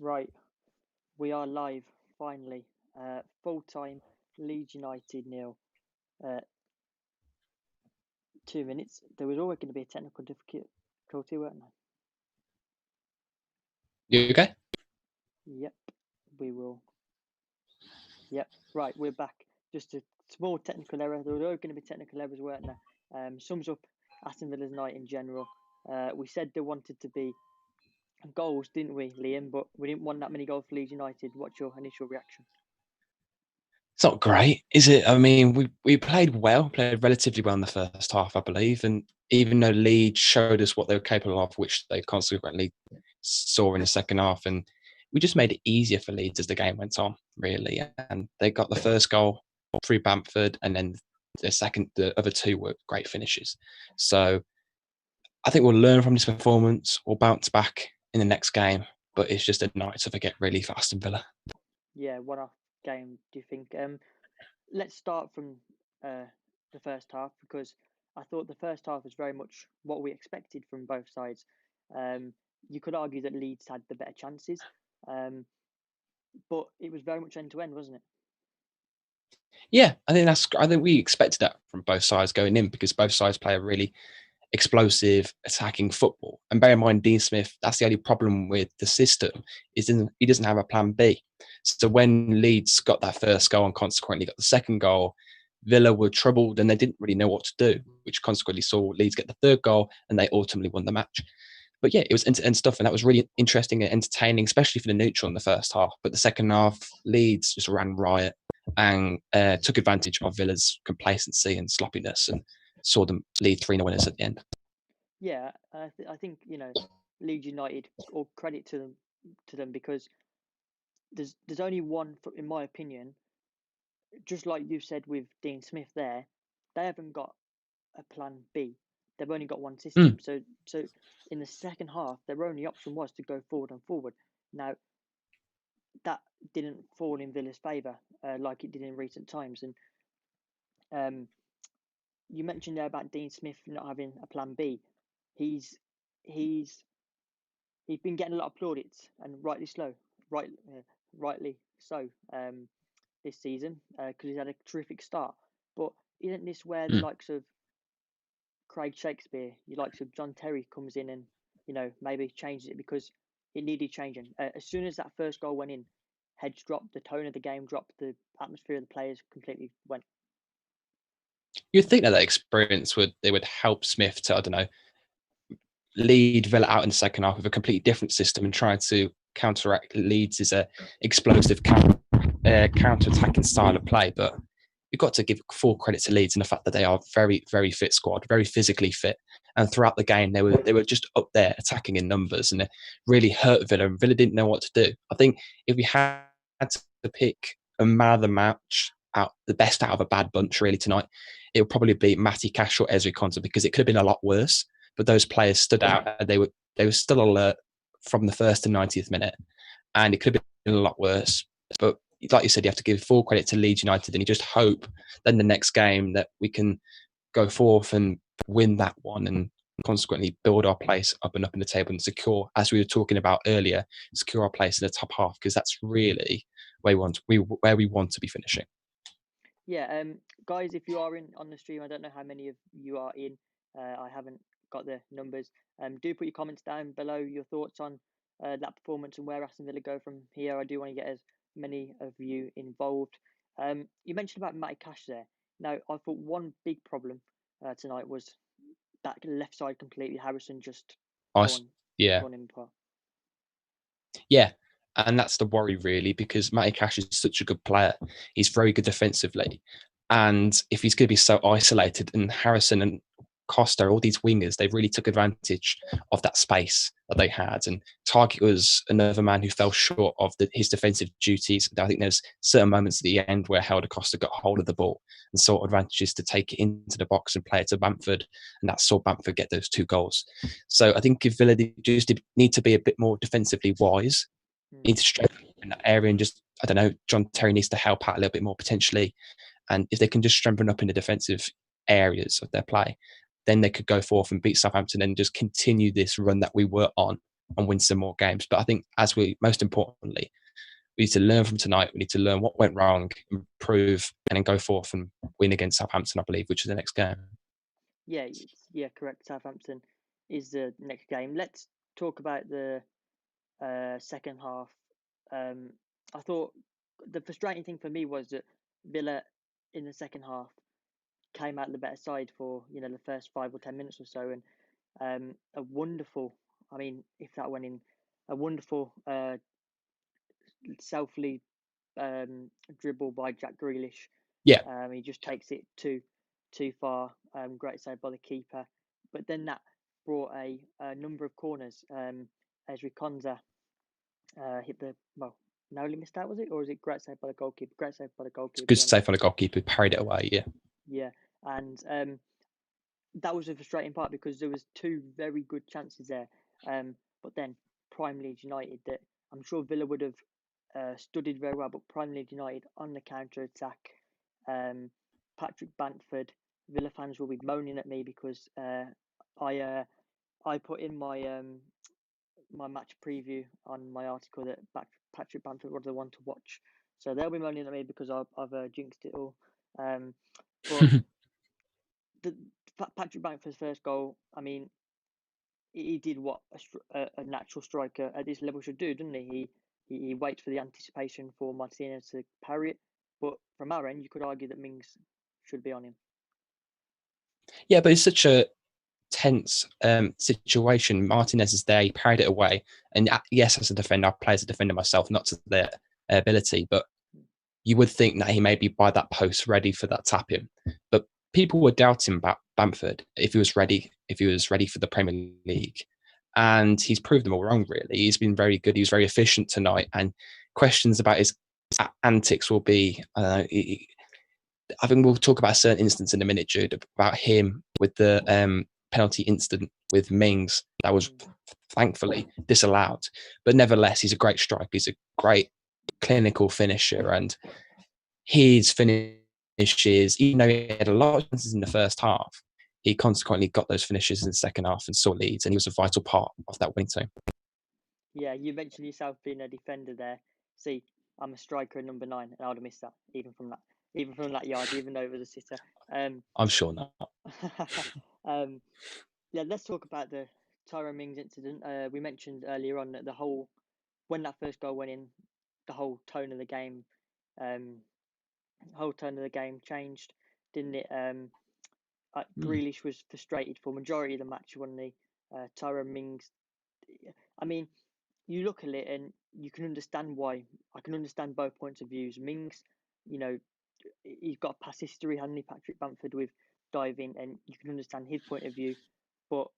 Right, we are live finally. Full time, Leeds United nil. Uh, 2 minutes. There was always going to be a technical difficulty, weren't there? You okay? Yep, we will. Yep, right, we're back. Just a small technical error. There were always going to be technical errors, weren't there? Sums up Aston Villa's night in general. We said there wanted to be goals, didn't we, Liam? But we didn't want that many goals for Leeds United. What's your initial reaction? It's not great, is it? I mean, we played well, played relatively well in the first half, I believe. And even though Leeds showed us what they were capable of, which they consequently saw in the second half, and we just made it easier for Leeds as the game went on, really. And they got the first goal through Bamford, and then the other two were great finishes. So I think we'll learn from this performance. We'll bounce back in the next game, but it's just a night to forget, really, for Aston Villa. Yeah, one-off game, do you think? Let's start from the first half because I thought the first half was very much what we expected from both sides. Um, you could argue that Leeds had the better chances, um, but it was very much end to end, wasn't it? Yeah, I think we expected that from both sides going in because both sides play a really explosive attacking football. And bear in mind, Dean Smith, that's the only problem with the system, is he doesn't have a plan B. So when Leeds got that first goal and consequently got the second goal, Villa were troubled and they didn't really know what to do, which consequently saw Leeds get the third goal and they ultimately won the match. But yeah, it was end-to-end stuff, and that was really interesting and entertaining, especially for the neutral in the first half. But the second half, Leeds just ran riot and took advantage of Villa's complacency and sloppiness and saw them lead 3-0 winners at the end. Yeah, I think Leeds United, all credit to them because there's only one, in my opinion, just like you said with Dean Smith there, they haven't got a plan B. They've only got one system. Mm. So in the second half, their only option was to go forward and forward. Now that didn't fall in Villa's favour like it did in recent times. And um, you mentioned there about Dean Smith not having a plan B. He's he's he's been getting a lot of plaudits and right, rightly so this season because he's had a terrific start. But isn't this where the Mm. likes of Craig Shakespeare, the likes of John Terry comes in and maybe changes it because it needed changing. As soon as that first goal went in, heads dropped, the tone of the game dropped, the atmosphere of the players completely went. You'd think that experience would help Smith to, I don't know, lead Villa out in the second half with a completely different system and try to counteract Leeds' explosive counter-attacking style of play. But you've got to give full credit to Leeds in the fact that they are a very, very fit squad, very physically fit. And throughout the game, they were just up there attacking in numbers, and it really hurt Villa. And Villa didn't know what to do. I think if we had to pick a man of the match out, the best out of a bad bunch, really tonight, it would probably be Matty Cash or Ezri Konsa because it could have been a lot worse. But those players stood out. They were still alert from the first to 90th minute, and it could have been a lot worse. But like you said, you have to give full credit to Leeds United, and you just hope then the next game that we can go forth and win that one and consequently build our place up and up in the table and secure, as we were talking about earlier, secure our place in the top half because that's really where we want to be finishing. Yeah, guys, if you are in on the stream, I don't know how many of you are in. I haven't got the numbers. Do put your comments down below, your thoughts on that performance and where Aston Villa go from here. I do want to get as many of you involved. You mentioned about Matty Cash there. Now, I thought one big problem tonight was that left side completely. Harrison just Us, torn, yeah, torn him apart. yeah. And that's the worry, really, because Matty Cash is such a good player. He's very good defensively. And if he's going to be so isolated, and Harrison and Costa, all these wingers, they really took advantage of that space that they had. And Target was another man who fell short of his defensive duties. I think there's certain moments at the end where Helder Costa got hold of the ball and saw advantages to take it into the box and play it to Bamford. And that saw Bamford get those 2 goals. So I think if Villa just need to be a bit more defensively wise, need to strengthen in that area and just, I don't know, John Terry needs to help out a little bit more potentially. And if they can just strengthen up in the defensive areas of their play, then they could go forth and beat Southampton and just continue this run that we were on and win some more games. But I think, most importantly, we need to learn from tonight. We need to learn what went wrong, improve, and then go forth and win against Southampton, I believe, which is the next game. Yeah, correct. Southampton is the next game. Let's talk about the second half. I thought the frustrating thing for me was that Villa in the second half came out the better side for the first 5 or 10 minutes or so, and a wonderful. I mean, if that went in, a wonderful self-lead dribble by Jack Grealish. Yeah. He just takes it too far. Great save by the keeper, but then that brought a number of corners. Ezri Konza hit narrowly missed out, was it, or was it great save by the goalkeeper? Great save by the goalkeeper. Good save by the goalkeeper, parried it away. Yeah, and that was a frustrating part because there was two very good chances there. But then Prime Leeds United, that I'm sure Villa would have studied very well, but Prime Leeds United on the counter attack. Patrick Bamford. Villa fans will be moaning at me because I put in my my match preview on my article that Patrick Bamford was the one to watch. So they'll be moaning at me because I've jinxed it all. But Patrick Bamford's first goal, I mean, he did what a natural striker at this level should do, didn't he? He waits for the anticipation for Martinez to parry it. But from our end, you could argue that Mings should be on him. Yeah, but it's such a tense situation. Martinez is there, he parried it away. And yes, as a defender, I play as a defender myself, not to their ability, but you would think that he may be by that post ready for that tap in. But people were doubting about Bamford if he was ready for the Premier League. And he's proved them all wrong, really. He's been very good. He was very efficient tonight. And questions about his antics will be, I don't know, I think we'll talk about a certain instance in a minute, Jude, about him with the penalty incident with Mings that was thankfully disallowed. But nevertheless, he's a great striker. He's a great clinical finisher, and his finishes, even though he had a lot of chances in the first half, he consequently got those finishes in the second half and saw Leeds, and he was a vital part of that winning team. Yeah, you mentioned yourself being a defender there. See, I'm a striker at number 9, and I would have missed that even from that yard, even though it was a sitter. I'm sure not. Yeah, let's talk about the Tyrone Mings incident. We mentioned earlier on that when that first goal went in, the whole tone of the game changed, didn't it? Grealish was frustrated for majority of the match, wasn't he? Tyrone Mings, I mean, you look at it and you can understand why. I can understand both points of views. Mings, he's got a past history, hasn't he, Patrick Bamford, with diving, and you can understand his point of view. But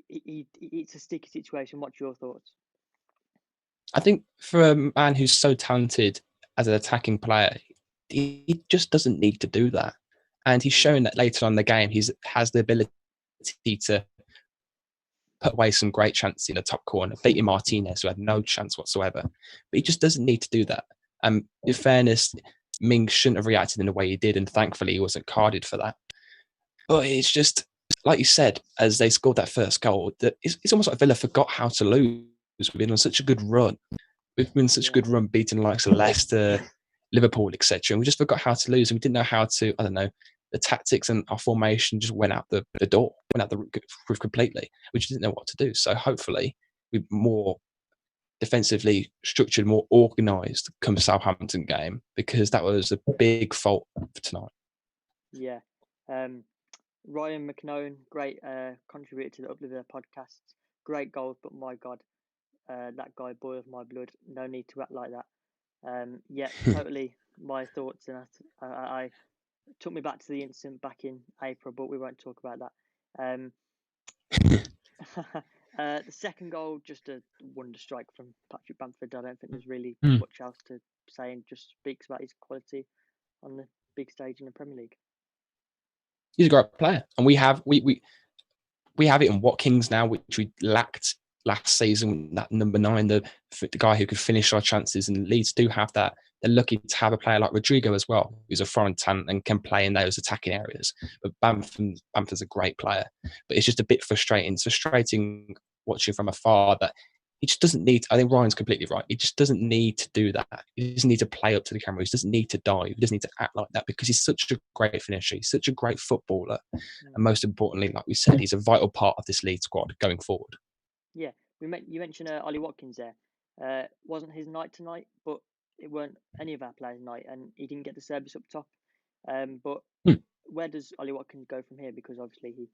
it's a sticky situation. What's your thoughts? I think for a man who's so talented as an attacking player, he just doesn't need to do that. And he's shown that later on in the game, he has the ability to put away some great chances in the top corner, beating Martinez, who had no chance whatsoever. But he just doesn't need to do that. In fairness, Mings shouldn't have reacted in the way he did, and thankfully he wasn't carded for that. But it's just, like you said, as they scored that first goal, that it's almost like Villa forgot how to lose. We've been on such a good run. We've been such a good run beating the likes of Leicester, Liverpool, etc. And we just forgot how to lose. And we didn't know how to, I don't know, the tactics and our formation just went out the door, went out the roof completely. We just didn't know what to do. So hopefully we're more defensively structured, more organised come Southampton game, because that was a big fault for tonight. Yeah. Ryan McKnone, great contributor to the Up Liver podcast. Great goals, but my God, that guy boils my blood. No need to act like that. Yeah, totally my thoughts. And I took me back to the incident back in April, but we won't talk about that. The second goal, just a wonder strike from Patrick Bamford. I don't think there's really much else to say, and just speaks about his quality on the big stage in the Premier League. He's a great player, and we have it in Watkins now, which we lacked last season. That number 9, the guy who could finish our chances, and Leeds do have that. They're lucky to have a player like Rodrigo as well, who's a foreign talent and can play in those attacking areas. But Bamford's a great player, but it's just a bit frustrating. It's frustrating watching from afar that he just doesn't need. I think Ryan's completely right. He just doesn't need to do that. He doesn't need to play up to the camera. He doesn't need to dive. He doesn't need to act like that because he's such a great finisher. He's such a great footballer, and most importantly, like we said, he's a vital part of this lead squad going forward. Yeah, you mentioned Ollie Watkins there. Wasn't his night tonight, but it weren't any of our players' night, and he didn't get the service up top. But where does Ollie Watkins go from here? Because obviously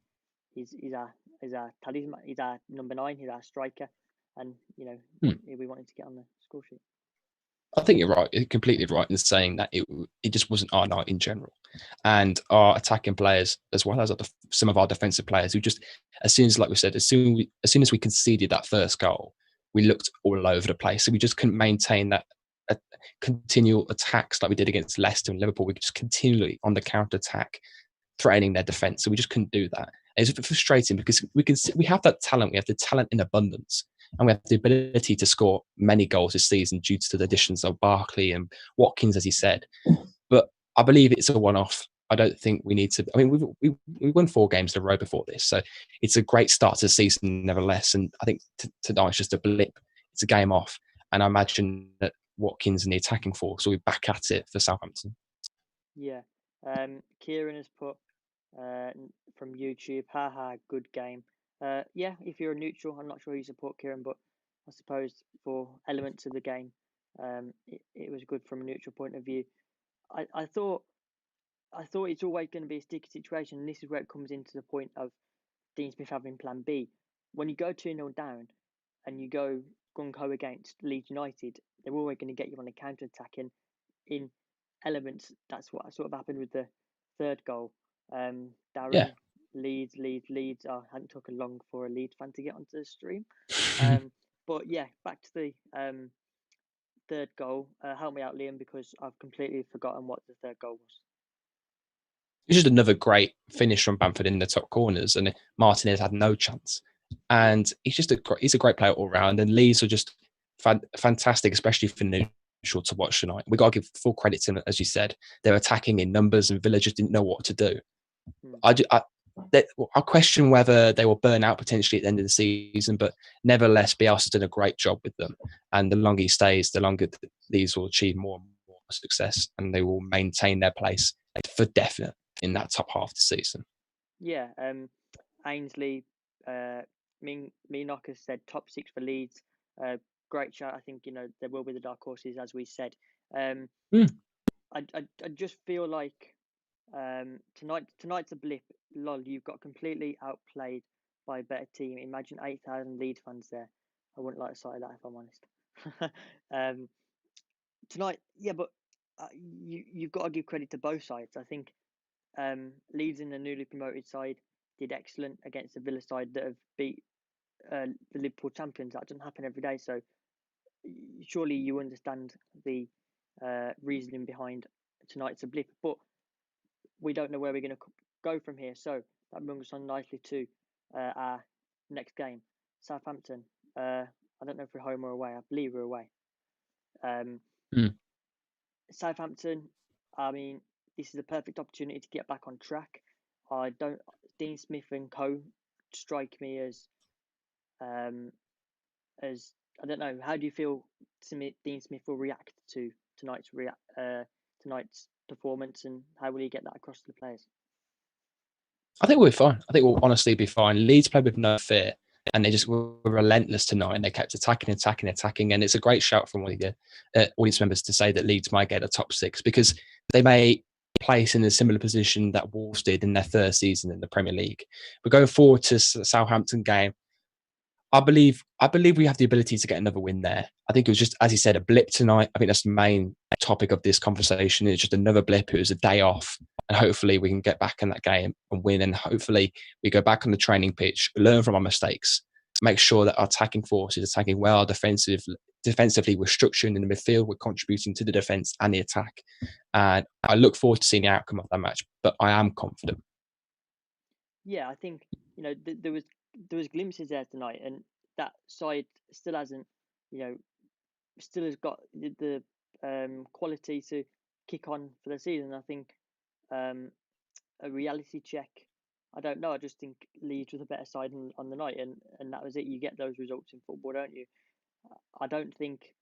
he's our talisman, he's our number 9, he's our striker, and we wanted to get on the score sheet. I think you're right. You're completely right in saying that it just wasn't our night in general, and our attacking players as well as some of our defensive players who just, as soon as, like we said, as soon as we conceded that first goal, we looked all over the place. So we just couldn't maintain that continual attacks like we did against Leicester and Liverpool. We just continually on the counter attack, threatening their defence. So we just couldn't do that. It's frustrating because we have that talent. We have the talent in abundance, and we have the ability to score many goals this season due to the additions of Barkley and Watkins, as he said. But I believe it's a one-off. I don't think we need to. I mean, we won 4 games in a row before this, so it's a great start to the season, nevertheless. And I think tonight's just a blip. It's a game off, and I imagine that Watkins and the attacking force will be back at it for Southampton. Yeah, Kieran has put from YouTube, haha, good game. Yeah, if you're a neutral, I'm not sure you support Kieran, but I suppose for elements of the game, it was good from a neutral point of view. I thought it's always going to be a sticky situation, and this is where it comes into the point of Dean Smith having plan B. When you go 2-0 down and you go gung-ho against Leeds United, they're always going to get you on a counter-attack, and in elements, that's what sort of happened with the third goal. Darren, Leeds. I hadn't taken long for a Leeds fan to get onto the stream. But yeah, back to the third goal. Help me out, Liam, because I've completely forgotten what the third goal was. It's just another great finish from Bamford in the top corners, and Martinez had no chance. And he's a great player all round. And Leeds are just fantastic, especially for neutral to watch tonight. We got to give full credit to them, as you said. They're attacking in numbers, and Villa just didn't know what to do. I question whether they will burn out potentially at the end of the season, but nevertheless, Bielsa's done a great job with them. And the longer he stays, the longer these will achieve more and more success, and they will maintain their place for definite in that top half of the season. Yeah, Ainsley, Knock has said top 6 for Leeds. Great shout. I think there will be the dark horses, as we said. I just feel like tonight's a blip. Lol, you've got completely outplayed by a better team. Imagine 8,000 Leeds fans there. I wouldn't like to say that if I'm honest. Tonight, yeah, but you've got to give credit to both sides. I think Leeds in the newly promoted side did excellent against the Villa side that have beat the Liverpool champions. That doesn't happen every day, so surely you understand the reasoning behind tonight's a blip. But we don't know where we're going to go from here, so that brings us on nicely to our next game, Southampton. I don't know if we're home or away. I believe we're away. Southampton, I mean, this is a perfect opportunity to get back on track. Dean Smith and co strike me as I don't know. How do you feel Dean Smith will react to tonight's performance, and how will he get that across to the players? I think we're fine. I think we'll honestly be fine. Leeds played with no fear, and they just were relentless tonight, and they kept attacking. And it's a great shout from one of the audience members to say that Leeds might get a top 6 because they may place in a similar position that Wolves did in their first season in the Premier League. We're going forward to the Southampton game. I believe we have the ability to get another win there. I think it was just, as he said, a blip tonight. I think that's the main topic of this conversation. It's just another blip. It was a day off, and hopefully we can get back in that game and win. And hopefully we go back on the training pitch, learn from our mistakes, make sure that our attacking force is attacking well. Defensively, we're structuring in the midfield. We're contributing to the defence and the attack. And I look forward to seeing the outcome of that match. But I am confident. Yeah, I think there was glimpses there tonight, and that side still hasn't, still has got the quality to kick on for the season. I think a reality check I don't know. I just think Leeds was a better side on the night, and that was it. You get those results in football, don't you? I don't think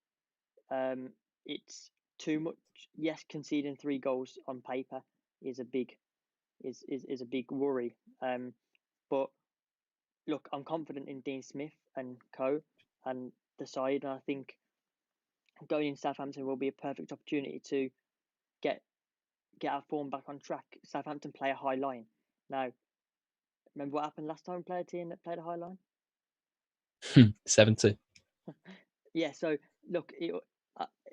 it's too much. Yes, conceding 3 goals on paper is a big is a big worry. But look, I'm confident in Dean Smith and co and the side, and I think going in Southampton will be a perfect opportunity to get our form back on track. Southampton play a high line. Now, remember what happened last time we played a team that played a high line? 70. Yeah, so look,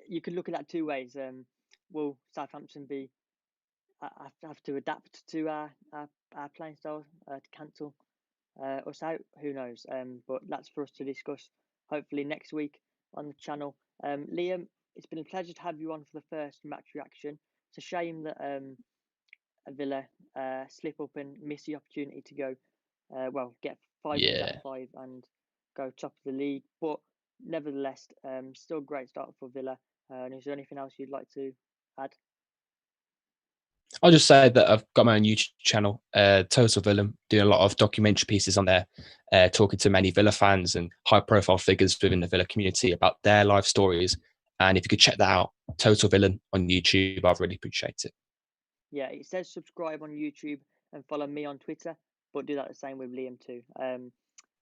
you could look at that 2 ways. Will Southampton be have to adapt to our playing style to cancel us out? Who knows? But that's for us to discuss hopefully next week on the channel. Liam, it's been a pleasure to have you on for the first match reaction. It's a shame that Villa slip up and miss the opportunity to go, get 5 wins out Yeah. of 5 and go top of the league. But nevertheless, still great start for Villa. And is there anything else you'd like to add? I'll just say that I've got my own YouTube channel, Total Villa, doing a lot of documentary pieces on there, talking to many Villa fans and high-profile figures within the Villa community about their life stories. And if you could check that out, Total Villain on YouTube, I'd really appreciate it. Yeah, it says subscribe on YouTube and follow me on Twitter, but do that the same with Liam too.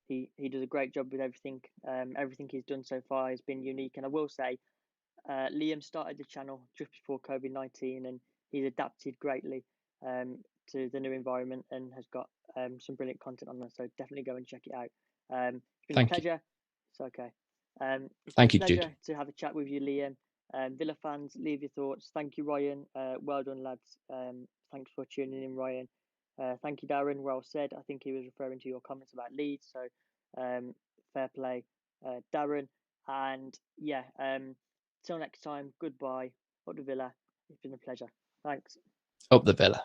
He does a great job with everything. Everything he's done so far has been unique, and I will say, Liam started the channel just before COVID-19, and he's adapted greatly to the new environment and has got some brilliant content on there. So definitely go and check it out. It's been a Thank you. pleasure. It's okay. It's been Thank a you, pleasure Jude. to have a chat with you, Liam. Villa fans, leave your thoughts. Thank you, Ryan. Well done, lads. Thanks for tuning in, Ryan. Thank you, Darren. Well said. I think he was referring to your comments about Leeds. So fair play, Darren. And yeah, till next time, goodbye. Up the Villa. It's been a pleasure. Thanks. Up the Villa.